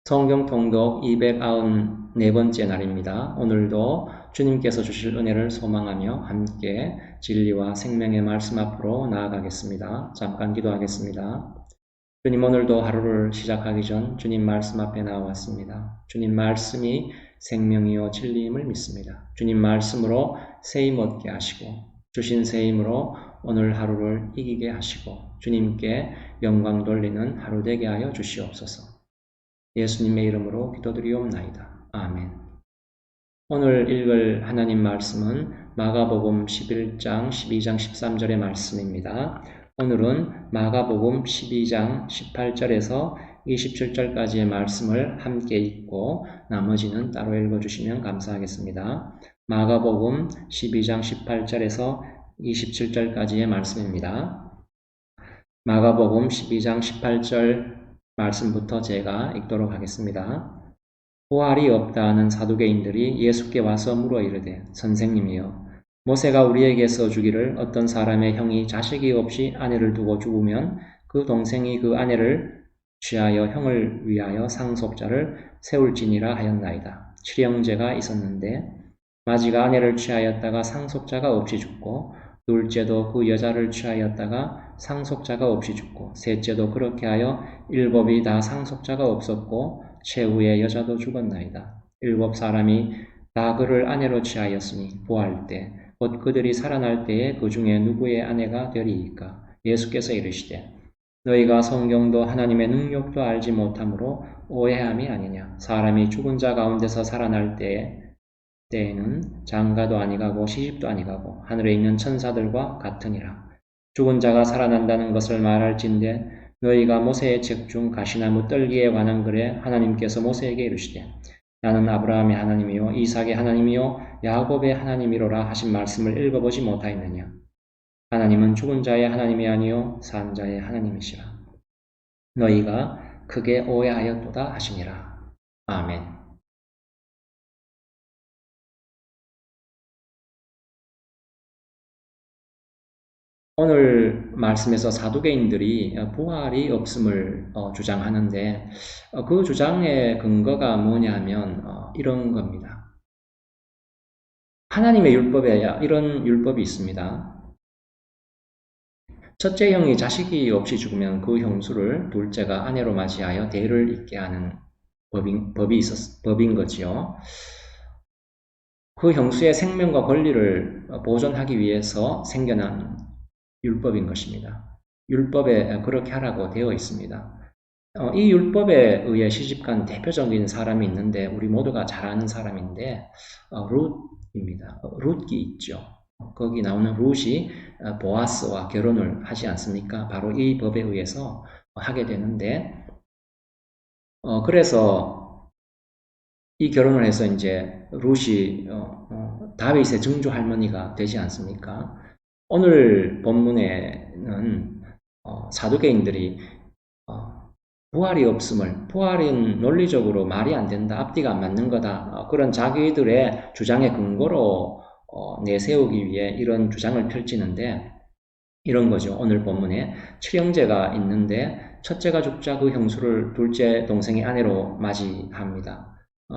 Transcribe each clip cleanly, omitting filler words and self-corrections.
성경 통독 294번째 날입니다. 오늘도 주님께서 주실 은혜를 소망하며 함께 진리와 생명의 말씀 앞으로 나아가겠습니다. 잠깐 기도하겠습니다. 주님, 오늘도 하루를 시작하기 전 주님 말씀 앞에 나왔습니다. 주님 말씀이 생명이요 진리임을 믿습니다. 주님 말씀으로 세임 얻게 하시고 주신 세임으로 오늘 하루를 이기게 하시고 주님께 영광 돌리는 하루 되게 하여 주시옵소서. 예수님의 이름으로 기도드리옵나이다. 아멘. 오늘 읽을 하나님 말씀은 마가복음 11장, 12장, 13절의 말씀입니다. 오늘은 마가복음 12장 18절에서 27절까지의 말씀을 함께 읽고 나머지는 따로 읽어주시면 감사하겠습니다. 마가복음 12장 18절에서 27절까지의 말씀입니다. 마가복음 12장 18절 말씀부터 제가 읽도록 하겠습니다. 부활이 없다 하는 사두개인들이 예수께 와서 물어 이르되 선생님이여 모세가 우리에게 써주기를 어떤 사람의 형이 자식이 없이 아내를 두고 죽으면 그 동생이 그 아내를 취하여 형을 위하여 상속자를 세울지니라 하였나이다. 칠형제가 있었는데 마지가 아내를 취하였다가 상속자가 없이 죽고 둘째도 그 여자를 취하였다가 상속자가 없이 죽고 셋째도 그렇게 하여 일곱이 다 상속자가 없었고 최후의 여자도 죽었나이다. 일곱 사람이 다 그를 아내로 취하였으니 부활 때 곧 그들이 살아날 때에 그 중에 누구의 아내가 되리이까. 예수께서 이르시되 너희가 성경도 하나님의 능력도 알지 못함으로 오해함이 아니냐. 사람이 죽은 자 가운데서 살아날 때에는 장가도 아니가고 시집도 아니가고 하늘에 있는 천사들과 같으니라. 죽은 자가 살아난다는 것을 말할진대 너희가 모세의 책 중 가시나무 떨기에 관한 글에 하나님께서 모세에게 이르시되 나는 아브라함의 하나님이요 이삭의 하나님이요 야곱의 하나님이로라 하신 말씀을 읽어보지 못하였느냐. 하나님은 죽은 자의 하나님이 아니요 산 자의 하나님이시라. 너희가 크게 오해하였도다 하시니라. 아멘. 오늘 말씀에서 사두개인들이 부활이 없음을 주장하는데 그 주장의 근거가 뭐냐면 이런 겁니다. 하나님의 율법에 이런 율법이 있습니다. 첫째 형이 자식이 없이 죽으면 그 형수를 둘째가 아내로 맞이하여 대를 잇게 하는 법인 거지요. 그 형수의 생명과 권리를 보존하기 위해서 생겨난 율법인 것입니다. 율법에 그렇게 하라고 되어 있습니다. 이 율법에 의해 시집간 대표적인 사람이 있는데 우리 모두가 잘 아는 사람인데 룻입니다. 룻기 있죠. 거기 나오는 룻이 보아스와 결혼을 하지 않습니까? 바로 이 법에 의해서 하게 되는데 그래서 이 결혼을 해서 이제 룻이 다윗의 증조 할머니가 되지 않습니까? 오늘 본문에는 사두개인들이 부활이 없음을, 부활은 논리적으로 말이 안 된다, 앞뒤가 안 맞는 거다, 그런 자기들의 주장의 근거로 내세우기 위해 이런 주장을 펼치는데 이런 거죠. 오늘 본문에 칠형제가 있는데 첫째가 죽자 그 형수를 둘째 동생의 아내로 맞이합니다.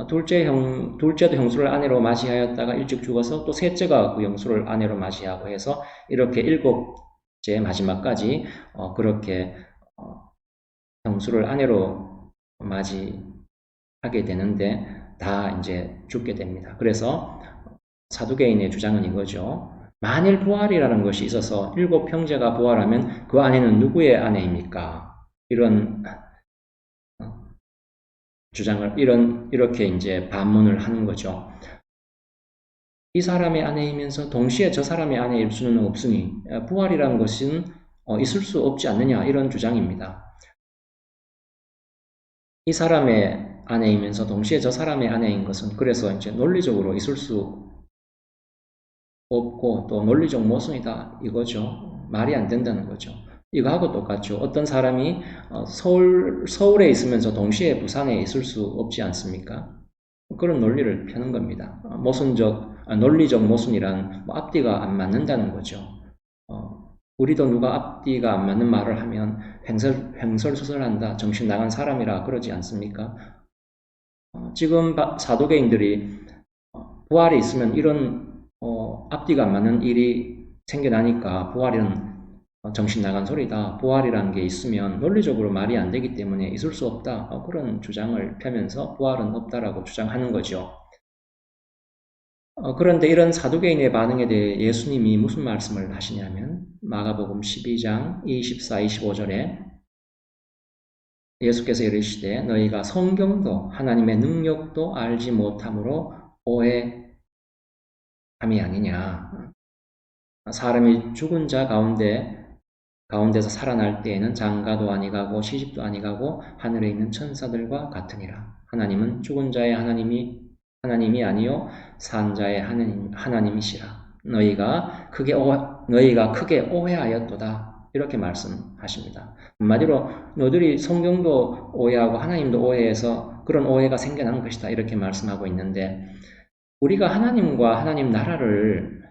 둘째도 형수를 아내로 맞이하였다가 일찍 죽어서 또 셋째가 그 형수를 아내로 맞이하고 해서 이렇게 일곱째 마지막까지 그렇게 형수를 아내로 맞이하게 되는데 다 이제 죽게 됩니다. 그래서 사두개인의 주장은 이거죠. 만일 부활이라는 것이 있어서 일곱 형제가 부활하면 그 아내는 누구의 아내입니까? 이런 주장을 이렇게 이제 반문을 하는 거죠. 이 사람의 아내이면서 동시에 저 사람의 아내일 수는 없으니 부활이라는 것은 있을 수 없지 않느냐 이런 주장입니다. 이 사람의 아내이면서 동시에 저 사람의 아내인 것은 그래서 이제 논리적으로 있을 수 없고 또 논리적 모순이다 이거죠. 말이 안 된다는 거죠. 이거하고 똑같죠. 어떤 사람이 서울에 있으면서 동시에 부산에 있을 수 없지 않습니까? 그런 논리를 펴는 겁니다. 논리적 모순이란 앞뒤가 안 맞는다는 거죠. 우리도 누가 앞뒤가 안 맞는 말을 하면 횡설수설한다, 정신 나간 사람이라 그러지 않습니까? 지금 사도계인들이 부활이 있으면 이런 앞뒤가 안 맞는 일이 생겨나니까 부활은 정신 나간 소리다. 부활이라는 게 있으면 논리적으로 말이 안 되기 때문에 있을 수 없다. 그런 주장을 펴면서 부활은 없다라고 주장하는 거죠. 그런데 이런 사두개인의 반응에 대해 예수님이 무슨 말씀을 하시냐면 마가복음 12장 24, 25절에 예수께서 이르시되 너희가 성경도 하나님의 능력도 알지 못함으로 오해함이 아니냐. 사람이 죽은 자 가운데서 살아날 때에는 장가도 아니가고 시집도 아니가고 하늘에 있는 천사들과 같으니라. 하나님은 죽은 자의 하나님이 아니요 산 자의 하나님이시라. 너희가 크게 오해하였도다. 이렇게 말씀하십니다. 한마디로 너희들이 성경도 오해하고 하나님도 오해해서 그런 오해가 생겨난 것이다. 이렇게 말씀하고 있는데 우리가 하나님과 하나님 나라를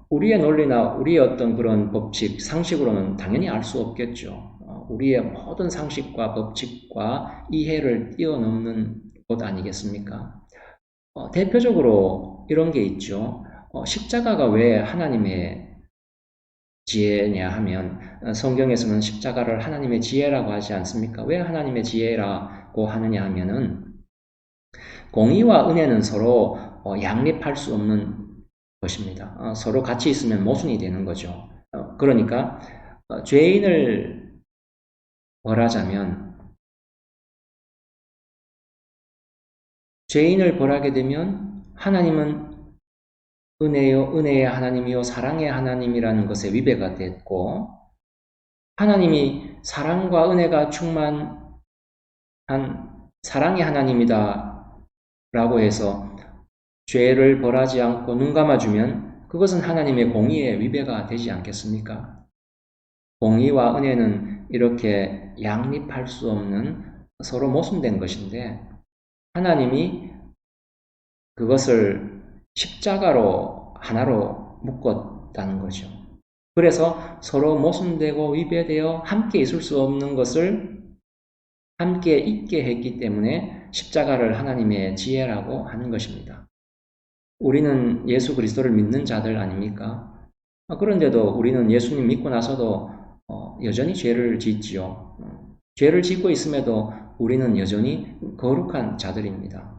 우리의 논리나 우리의 어떤 그런 법칙, 상식으로는 당연히 알 수 없겠죠. 우리의 모든 상식과 법칙과 이해를 뛰어넘는 것 아니겠습니까? 대표적으로 이런 게 있죠. 십자가가 왜 하나님의 지혜냐 하면 성경에서는 십자가를 하나님의 지혜라고 하지 않습니까? 왜 하나님의 지혜라고 하느냐 하면은 공의와 은혜는 서로 양립할 수 없는 것입니다. 서로 같이 있으면 모순이 되는 거죠. 그러니까 죄인을 벌하자면 죄인을 벌하게 되면 하나님은 은혜의 하나님이요 사랑의 하나님이라는 것에 위배가 됐고 하나님이 사랑과 은혜가 충만한 사랑의 하나님이다 라고 해서 죄를 벌하지 않고 눈 감아주면 그것은 하나님의 공의에 위배가 되지 않겠습니까? 공의와 은혜는 이렇게 양립할 수 없는 서로 모순된 것인데 하나님이 그것을 십자가로 하나로 묶었다는 거죠. 그래서 서로 모순되고 위배되어 함께 있을 수 없는 것을 함께 있게 했기 때문에 십자가를 하나님의 지혜라고 하는 것입니다. 우리는 예수 그리스도를 믿는 자들 아닙니까? 그런데도 우리는 예수님 믿고 나서도 여전히 죄를 짓지요. 죄를 짓고 있음에도 우리는 여전히 거룩한 자들입니다.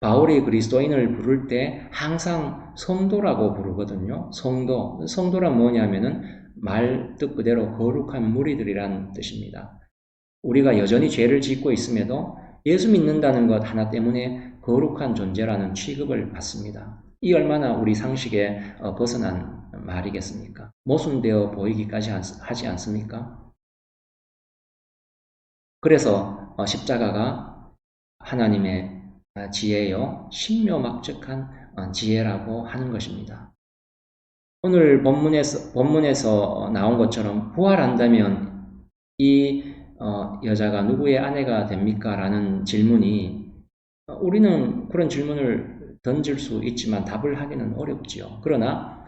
바울이 그리스도인을 부를 때 항상 성도라고 부르거든요. 성도란 뭐냐면은 말 뜻 그대로 거룩한 무리들이란 뜻입니다. 우리가 여전히 죄를 짓고 있음에도 예수 믿는다는 것 하나 때문에 거룩한 존재라는 취급을 받습니다. 이 얼마나 우리 상식에 벗어난 말이겠습니까? 모순되어 보이기까지 하지 않습니까? 그래서 십자가가 하나님의 지혜요, 신묘막측한 지혜라고 하는 것입니다. 오늘 본문에서 나온 것처럼 부활한다면 이 여자가 누구의 아내가 됩니까? 라는 질문이 우리는 그런 질문을 던질 수 있지만 답을 하기는 어렵지요. 그러나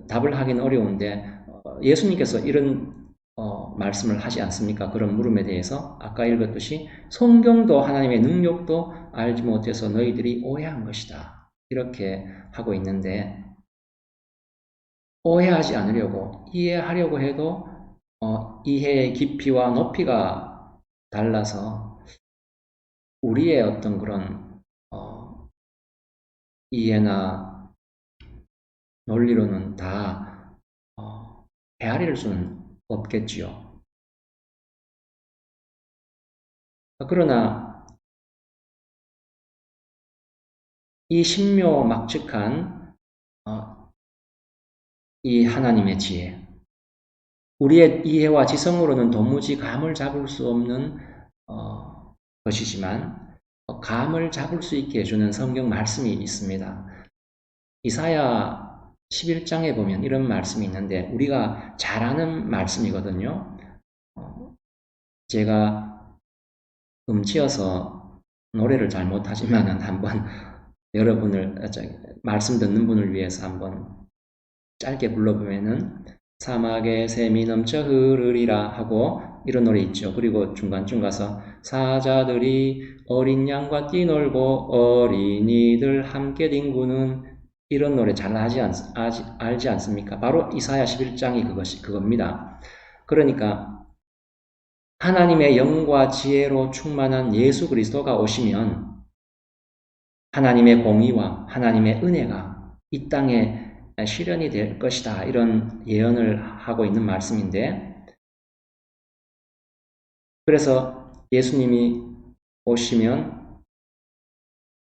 답을 하기는 어려운데 예수님께서 이런 말씀을 하지 않습니까? 그런 물음에 대해서 아까 읽었듯이 성경도 하나님의 능력도 알지 못해서 너희들이 오해한 것이다. 이렇게 하고 있는데 오해하지 않으려고 이해하려고 해도 이해의 깊이와 높이가 달라서 우리의 어떤 그런 이해나 논리로는 다 헤아릴 수는 없겠지요. 그러나 이 신묘막측한 이 하나님의 지혜, 우리의 이해와 지성으로는 도무지 감을 잡을 수 없는 것이지만 감을 잡을 수 있게 해주는 성경 말씀이 있습니다. 이사야 11장에 보면 이런 말씀이 있는데 우리가 잘 아는 말씀이거든요. 제가 음치어서 노래를 잘 못하지만 한번 여러분을 말씀 듣는 분을 위해서 한번 짧게 불러보면은 사막에 샘이 넘쳐 흐르리라 하고 이런 노래 있죠. 그리고 중간쯤 가서 사자들이 어린 양과 뛰놀고 어린이들 함께 뒹구는 이런 노래 잘 알지 않습니까? 바로 이사야 11장이 그겁니다. 그러니까 하나님의 영과 지혜로 충만한 예수 그리스도가 오시면 하나님의 공의와 하나님의 은혜가 이 땅에 실현이 될 것이다. 이런 예언을 하고 있는 말씀인데, 그래서 예수님이 오시면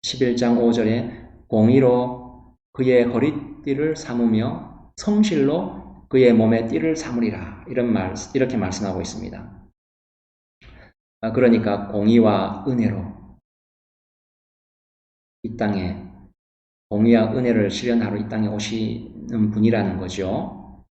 11장 5절에 공의로 그의 허리띠를 삼으며 성실로 그의 몸의 띠를 삼으리라. 이렇게 말씀하고 있습니다. 그러니까 공의와 은혜로 이 땅에 공의와 은혜를 실현하러 이 땅에 오시는 분이라는 거죠.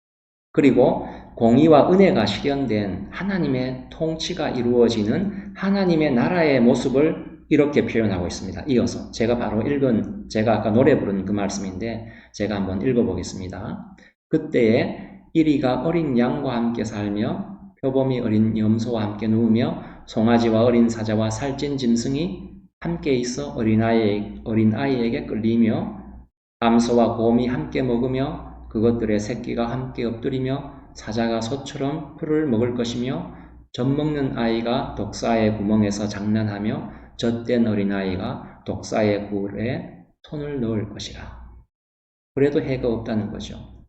그리고 공의와 은혜가 실현된 하나님의 통치가 이루어지는 하나님의 나라의 모습을 이렇게 표현하고 있습니다. 이어서 제가 아까 노래 부른 그 말씀인데 제가 한번 읽어보겠습니다. 그때에 이리가 어린 양과 함께 살며 표범이 어린 염소와 함께 누우며 송아지와 어린 사자와 살찐 짐승이 함께 있어 어린아이에게 끌리며 암소와 곰이 함께 먹으며 그것들의 새끼가 함께 엎드리며 사자가 소처럼 풀을 먹을 것이며 젖먹는 아이가 독사의 구멍에서 장난하며 젖된 어린아이가 독사의 굴에 손을 넣을 것이라. 그래도 해가 없다는 거죠.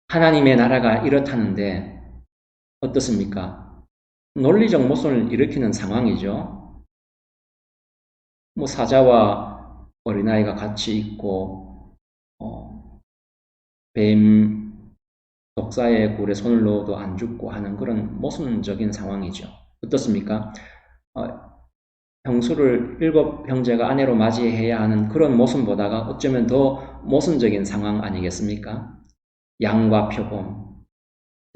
하나님의 나라가 이렇다는데 어떻습니까? 논리적 모순을 일으키는 상황이죠. 사자와 어린아이가 같이 있고 뱀 독사의 굴에 손을 넣어도 안 죽고 하는 그런 모순적인 상황이죠. 어떻습니까? 형수를 7형제가 아내로 맞이해야 하는 그런 모순보다가 어쩌면 더 모순적인 상황 아니겠습니까? 양과 표범,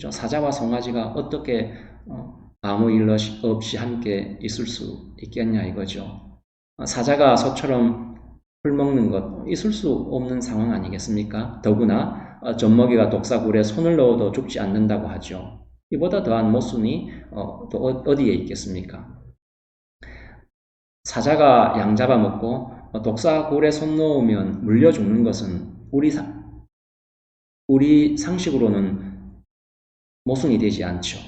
사자와 송아지가 어떻게 아무 일 없이 함께 있을 수 있겠냐 이거죠. 사자가 소처럼 풀 먹는 것 있을 수 없는 상황 아니겠습니까? 더구나 젖먹이가 독사굴에 손을 넣어도 죽지 않는다고 하죠. 이보다 더한 모순이 또 어디에 있겠습니까? 사자가 양 잡아먹고 독사굴에 손 넣으면 물려 죽는 것은 우리 상식으로는 모순이 되지 않죠.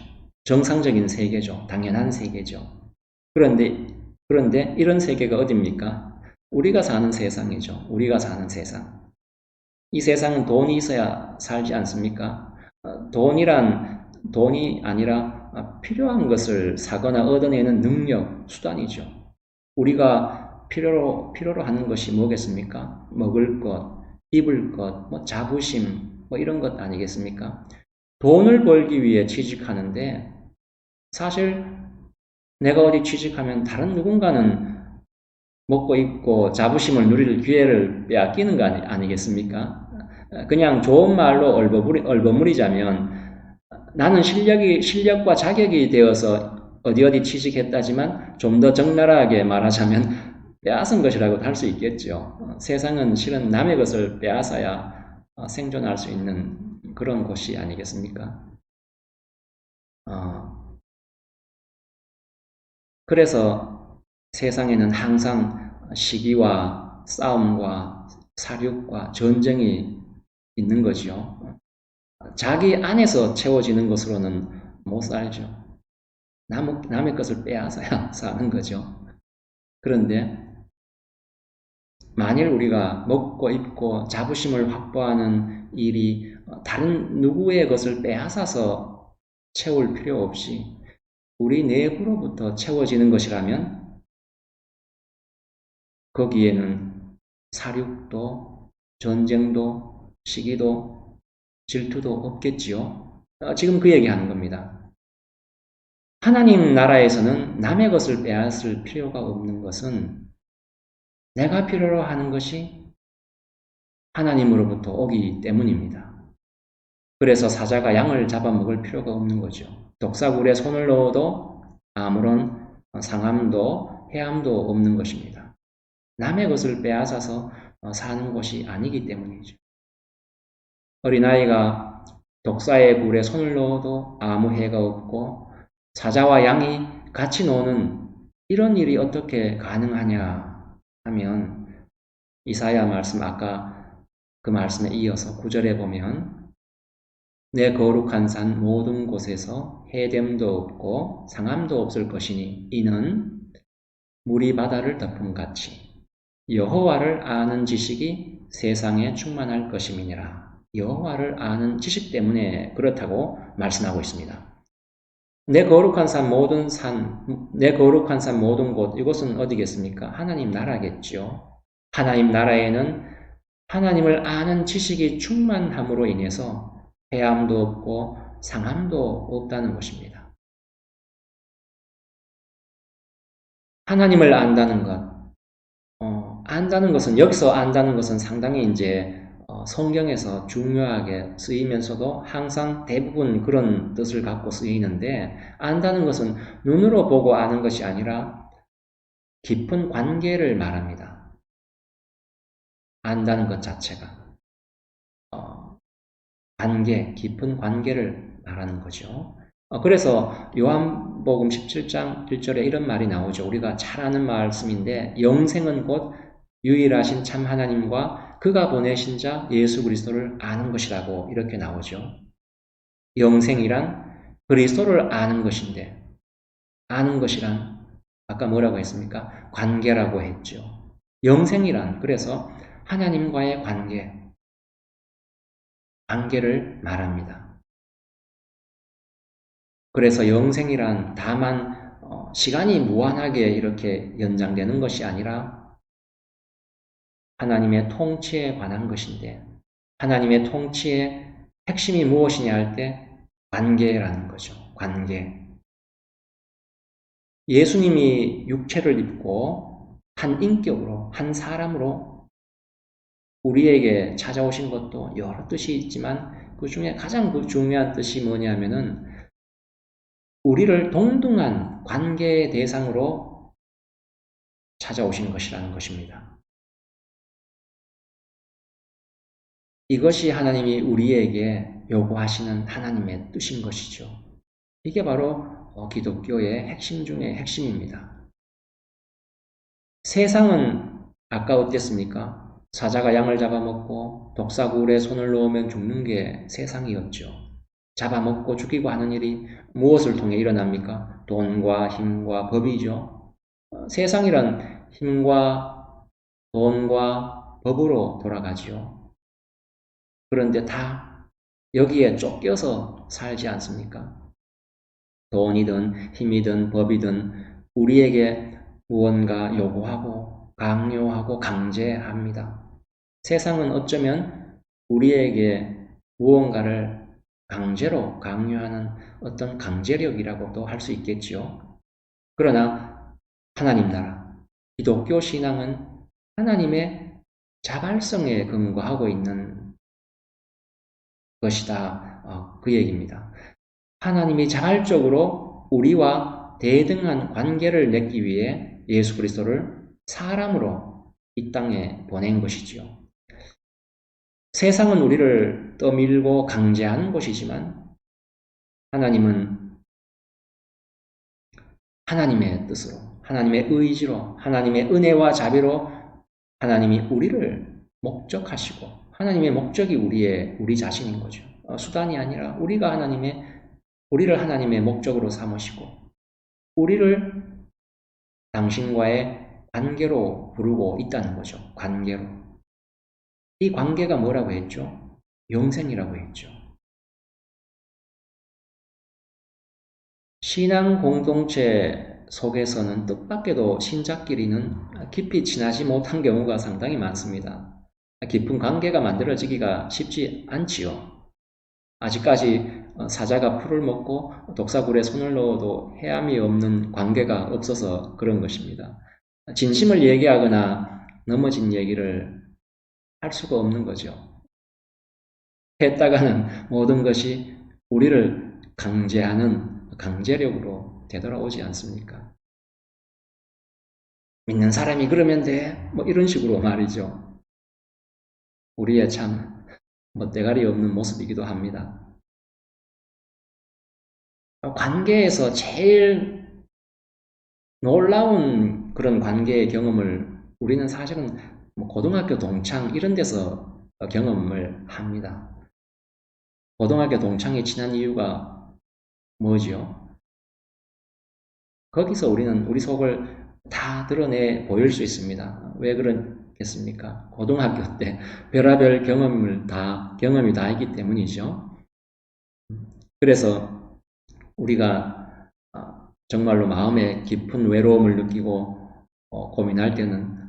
정상적인 세계죠. 당연한 세계죠. 그런데 이런 세계가 어딥니까? 우리가 사는 세상이죠. 우리가 사는 세상. 이 세상은 돈이 있어야 살지 않습니까? 돈이 아니라 필요한 것을 사거나 얻어내는 능력, 수단이죠. 우리가 필요로 하는 것이 뭐겠습니까? 먹을 것, 입을 것, 자부심, 이런 것 아니겠습니까? 돈을 벌기 위해 취직하는데 사실 내가 어디 취직하면 다른 누군가는 먹고 입고 자부심을 누릴 기회를 빼앗기는 거 아니겠습니까? 그냥 좋은 말로 얼버무리자면 나는 실력과 자격이 되어서 어디 취직했다지만 좀 더 적나라하게 말하자면 빼앗은 것이라고도 할 수 있겠죠. 세상은 실은 남의 것을 빼앗아야 생존할 수 있는 그런 곳이 아니겠습니까? 그래서 세상에는 항상 시기와 싸움과 사륙과 전쟁이 있는 거죠. 자기 안에서 채워지는 것으로는 못 살죠. 남의 것을 빼앗아야 사는 거죠. 그런데 만일 우리가 먹고 입고 자부심을 확보하는 일이 다른 누구의 것을 빼앗아서 채울 필요 없이 우리 내부로부터 채워지는 것이라면 거기에는 사륙도, 전쟁도, 시기도, 질투도 없겠지요. 지금 그 얘기하는 겁니다. 하나님 나라에서는 남의 것을 빼앗을 필요가 없는 것은 내가 필요로 하는 것이 하나님으로부터 오기 때문입니다. 그래서 사자가 양을 잡아먹을 필요가 없는 거죠. 독사굴에 손을 넣어도 아무런 상함도 해함도 없는 것입니다. 남의 것을 빼앗아서 사는 것이 아니기 때문이죠. 어린아이가 독사의 굴에 손을 넣어도 아무 해가 없고 사자와 양이 같이 노는 이런 일이 어떻게 가능하냐 하면 이사야 말씀 아까 그 말씀에 이어서 9절에 보면 내 거룩한 산 모든 곳에서 해됨도 없고 상함도 없을 것이니 이는 물이 바다를 덮음같이 여호와를 아는 지식이 세상에 충만할 것임이니라. 여호와를 아는 지식 때문에 그렇다고 말씀하고 있습니다. 내 거룩한 산 모든 곳, 이곳은 어디겠습니까? 하나님 나라겠죠. 하나님 나라에는 하나님을 아는 지식이 충만함으로 인해서 해함도 없고 상함도 없다는 것입니다. 하나님을 안다는 것, 안다는 것은, 여기서 안다는 것은 상당히 이제 성경에서 중요하게 쓰이면서도 항상 대부분 그런 뜻을 갖고 쓰이는데, 안다는 것은 눈으로 보고 아는 것이 아니라 깊은 관계를 말합니다. 안다는 것 자체가. 깊은 관계를 말하는 거죠. 그래서 요한복음 17장 1절에 이런 말이 나오죠. 우리가 잘 아는 말씀인데 영생은 곧 유일하신 참 하나님과 그가 보내신 자 예수 그리스도를 아는 것이라고 이렇게 나오죠. 영생이란 그리스도를 아는 것인데 아는 것이란 아까 뭐라고 했습니까? 관계라고 했죠. 영생이란 그래서 하나님과의 관계를 말합니다. 그래서 영생이란 다만 시간이 무한하게 이렇게 연장되는 것이 아니라 하나님의 통치에 관한 것인데 하나님의 통치의 핵심이 무엇이냐 할 때 관계라는 거죠. 관계. 예수님이 육체를 입고 한 인격으로 한 사람으로 우리에게 찾아오신 것도 여러 뜻이 있지만 그 중에 가장 중요한 뜻이 뭐냐면은 우리를 동등한 관계의 대상으로 찾아오신 것이라는 것입니다. 이것이 하나님이 우리에게 요구하시는 하나님의 뜻인 것이죠. 이게 바로 기독교의 핵심 중의 핵심입니다. 세상은 아까 어땠습니까? 사자가 양을 잡아먹고 독사굴에 손을 넣으면 죽는 게 세상이었죠. 잡아먹고 죽이고 하는 일이 무엇을 통해 일어납니까? 돈과 힘과 법이죠. 세상이란 힘과 돈과 법으로 돌아가지요. 그런데 다 여기에 쫓겨서 살지 않습니까? 돈이든 힘이든 법이든 우리에게 무언가 요구하고 강요하고 강제합니다. 세상은 어쩌면 우리에게 무언가를 강제로 강요하는 어떤 강제력이라고도 할 수 있겠지요. 그러나 하나님 나라, 기독교 신앙은 하나님의 자발성에 근거하고 있는 것이다. 그 얘기입니다. 하나님이 자발적으로 우리와 대등한 관계를 맺기 위해 예수 그리스도를 사람으로 이 땅에 보낸 것이지요. 세상은 우리를 떠밀고 강제하는 것이지만 하나님은 하나님의 뜻으로, 하나님의 의지로, 하나님의 은혜와 자비로 하나님이 우리를 목적하시고 하나님의 목적이 우리 자신인 거죠. 수단이 아니라 우리를 하나님의 목적으로 삼으시고 우리를 당신과의 관계로 부르고 있다는 거죠. 관계로. 이 관계가 뭐라고 했죠? 영생이라고 했죠. 신앙 공동체 속에서는 뜻밖에도 신자끼리는 깊이 친하지 못한 경우가 상당히 많습니다. 깊은 관계가 만들어지기가 쉽지 않지요. 아직까지 사자가 풀을 먹고 독사굴에 손을 넣어도 해함이 없는 관계가 없어서 그런 것입니다. 진심을 얘기하거나 넘어진 얘기를 할 수가 없는 거죠. 했다가는 모든 것이 우리를 강제하는 강제력으로 되돌아오지 않습니까? 믿는 사람이 그러면 돼. 뭐 이런 식으로 말이죠. 우리의 참 멋대가리 없는 모습이기도 합니다. 관계에서 제일 놀라운 그런 관계의 경험을 우리는 사실은 뭐 고등학교 동창 이런 데서 경험을 합니다. 고등학교 동창이 친한 이유가 뭐죠? 거기서 우리는 우리 속을 다 드러내 보일 수 있습니다. 왜 그렇겠습니까? 고등학교 때 별의별 경험이 다 있기 때문이죠. 그래서 우리가 정말로 마음에 깊은 외로움을 느끼고 고민할 때는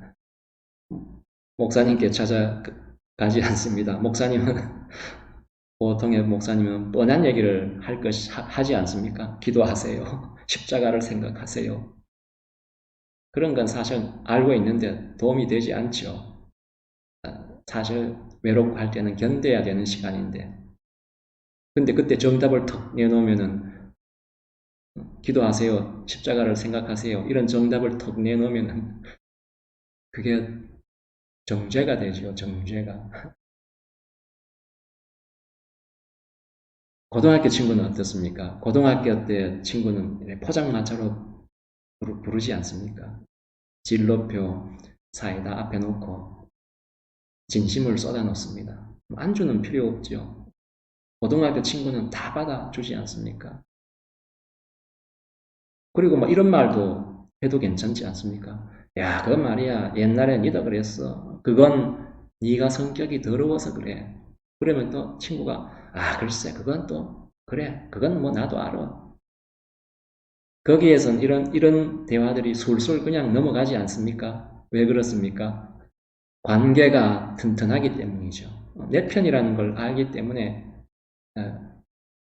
목사님께 찾아가지 않습니다. 목사님은 보통의 목사님은 뻔한 얘기를 하지 않습니까? 기도하세요. 십자가를 생각하세요. 그런 건 사실 알고 있는데 도움이 되지 않죠. 사실 외롭고 할 때는 견뎌야 되는 시간인데. 근데 그때 정답을 턱 내놓으면은 기도하세요. 십자가를 생각하세요. 이런 정답을 턱 내놓으면은 그게 정죄가 되죠. 정죄가. 고등학교 친구는 어떻습니까? 고등학교 때 친구는 포장마차로 부르지 않습니까? 진로표 사이다 앞에 놓고 진심을 쏟아놓습니다. 안주는 필요 없죠. 고등학교 친구는 다 받아주지 않습니까? 그리고 뭐 이런 말도 해도 괜찮지 않습니까? 야, 그건 말이야. 옛날에 니도 그랬어. 그건 네가 성격이 더러워서 그래. 그러면 또 친구가 글쎄 그건 또 그래. 그건 뭐 나도 알아. 거기에선 이런 대화들이 술술 그냥 넘어가지 않습니까? 왜 그렇습니까? 관계가 튼튼하기 때문이죠. 내 편이라는 걸 알기 때문에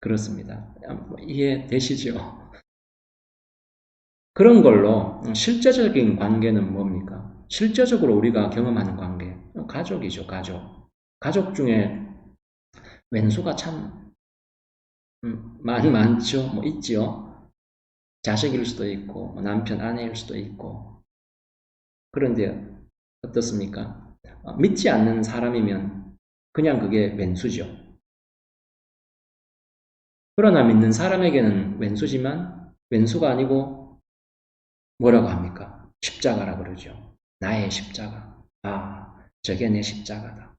그렇습니다. 이해되시죠? 그런 걸로 실제적인 관계는 뭡니까? 실제적으로 우리가 경험하는 관계. 가족이죠, 가족. 가족 중에 왼수가 참 많죠. 뭐 있죠. 자식일 수도 있고 남편, 아내일 수도 있고. 그런데 어떻습니까? 믿지 않는 사람이면 그냥 그게 왼수죠. 그러나 믿는 사람에게는 왼수지만 왼수가 아니고 뭐라고 합니까? 십자가라 그러죠. 나의 십자가. 저게 내 십자가다.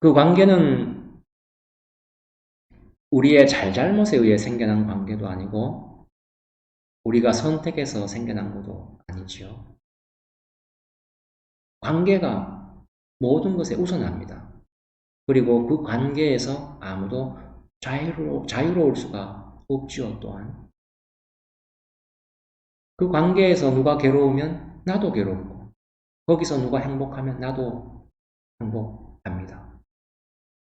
그 관계는 우리의 잘잘못에 의해 생겨난 관계도 아니고 우리가 선택해서 생겨난 것도 아니죠. 관계가 모든 것에 우선합니다. 그리고 그 관계에서 아무도 자유로울 수가 없지요, 또한. 그 관계에서 누가 괴로우면 나도 괴롭고, 거기서 누가 행복하면 나도 행복합니다.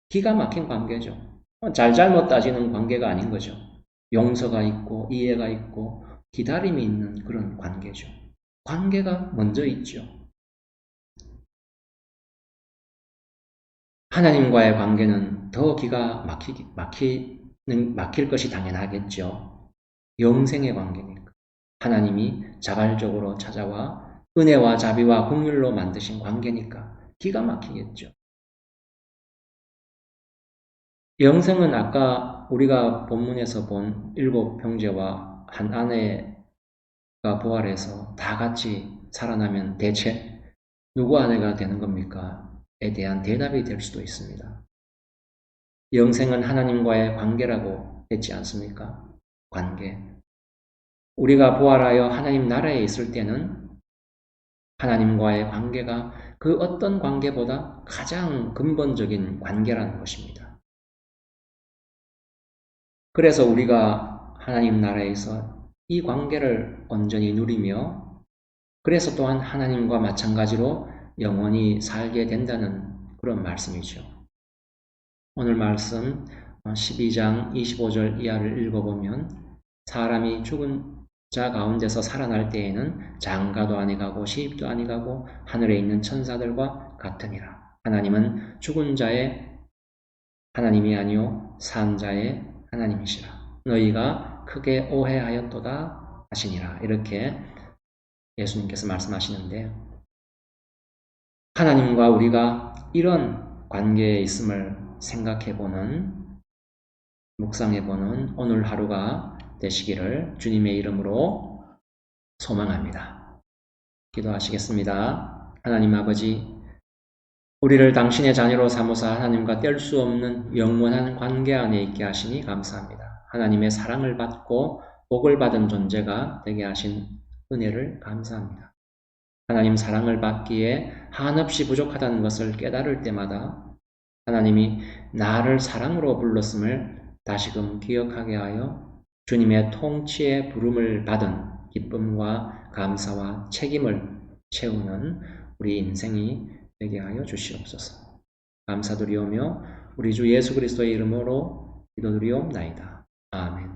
기가 막힌 관계죠. 잘잘못 따지는 관계가 아닌 거죠. 용서가 있고, 이해가 있고, 기다림이 있는 그런 관계죠. 관계가 먼저 있죠. 하나님과의 관계는 더 기가 막힐 것이 당연하겠죠. 영생의 관계니까. 하나님이 자발적으로 찾아와 은혜와 자비와 긍휼로 만드신 관계니까 기가 막히겠죠. 영생은 아까 우리가 본문에서 본 7형제와 한 아내가 부활해서 다 같이 살아나면 대체 누구 아내가 되는 겁니까? 에 대한 대답이 될 수도 있습니다. 영생은 하나님과의 관계라고 했지 않습니까? 관계. 우리가 부활하여 하나님 나라에 있을 때는 하나님과의 관계가 그 어떤 관계보다 가장 근본적인 관계라는 것입니다. 그래서 우리가 하나님 나라에서 이 관계를 온전히 누리며 그래서 또한 하나님과 마찬가지로 영원히 살게 된다는 그런 말씀이죠. 오늘 말씀 12장 25절 이하를 읽어보면 사람이 죽은 자 가운데서 살아날 때에는 장가도 아니가고 시집도 아니가고 하늘에 있는 천사들과 같으니라. 하나님은 죽은 자의 하나님이 아니요 산 자의 하나님이시라. 너희가 크게 오해하였도다 하시니라. 이렇게 예수님께서 말씀하시는데 하나님과 우리가 이런 관계에 있음을 생각해보는, 묵상해보는 오늘 하루가 되시기를 주님의 이름으로 소망합니다. 기도하시겠습니다. 하나님 아버지, 우리를 당신의 자녀로 삼으사 하나님과 뗄 수 없는 영원한 관계 안에 있게 하시니 감사합니다. 하나님의 사랑을 받고 복을 받은 존재가 되게 하신 은혜를 감사합니다. 하나님 사랑을 받기에 한없이 부족하다는 것을 깨달을 때마다 하나님이 나를 사랑으로 불렀음을 다시금 기억하게 하여 주님의 통치의 부름을 받은 기쁨과 감사와 책임을 채우는 우리 인생이 되게 하여 주시옵소서. 감사드리오며 우리 주 예수 그리스도의 이름으로 기도드리옵나이다. 아멘.